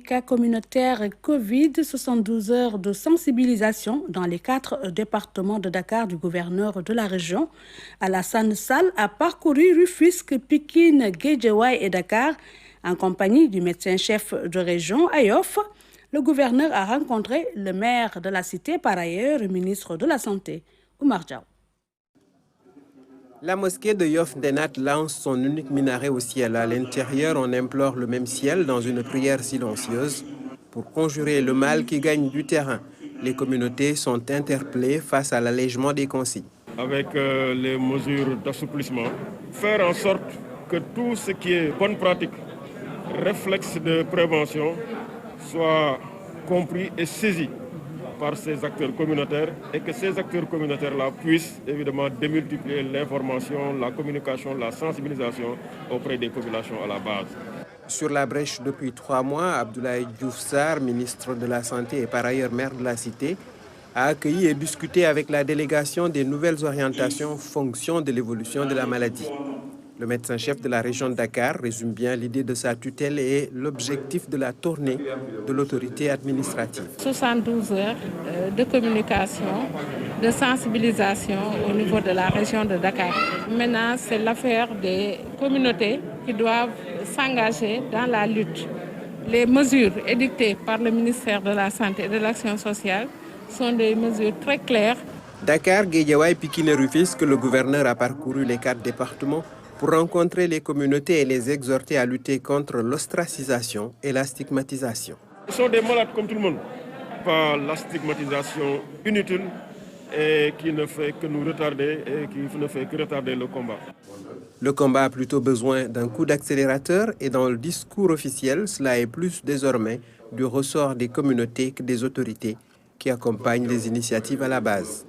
cas communautaires Covid, 72 heures de sensibilisation dans les 4 départements de Dakar du gouverneur de la région. Alassane Sall a parcouru Rufisque, Pikine, Guédiawaye et Dakar en compagnie du médecin-chef de région Ayof. Le gouverneur a rencontré le maire de la cité, par ailleurs le ministre de la Santé, Oumar Diaw. La mosquée de Yoff Ndenat lance son unique minaret au ciel. À l'intérieur, on implore le même ciel dans une prière silencieuse pour conjurer le mal qui gagne du terrain. Les communautés sont interpellées face à l'allègement des consignes. Avec les mesures d'assouplissement, faire en sorte que tout ce qui est bonne pratique, réflexe de prévention, soit compris et saisi par ces acteurs communautaires et que ces acteurs communautaires-là puissent évidemment démultiplier l'information, la communication, la sensibilisation auprès des populations à la base. Sur la brèche depuis 3 mois, Abdoulaye Diouf Sarr, ministre de la Santé et par ailleurs maire de la cité, a accueilli et discuté avec la délégation des nouvelles orientations en fonction de l'évolution de la maladie. Le médecin-chef de la région de Dakar résume bien l'idée de sa tutelle et l'objectif de la tournée de l'autorité administrative. 72 heures de communication, de sensibilisation au niveau de la région de Dakar. Maintenant, c'est l'affaire des communautés qui doivent s'engager dans la lutte. Les mesures édictées par le ministère de la Santé et de l'Action sociale sont des mesures très claires. Dakar, Guédiawaye, Pikine et Rufisque, le gouverneur a parcouru les 4 départements pour rencontrer les communautés et les exhorter à lutter contre l'ostracisation et la stigmatisation. Ils sont des malades comme tout le monde, pas la stigmatisation inutile et qui ne fait que nous retarder et qui ne fait que retarder le combat. Le combat a plutôt besoin d'un coup d'accélérateur et dans le discours officiel, cela est plus désormais du ressort des communautés que des autorités qui accompagnent les initiatives à la base.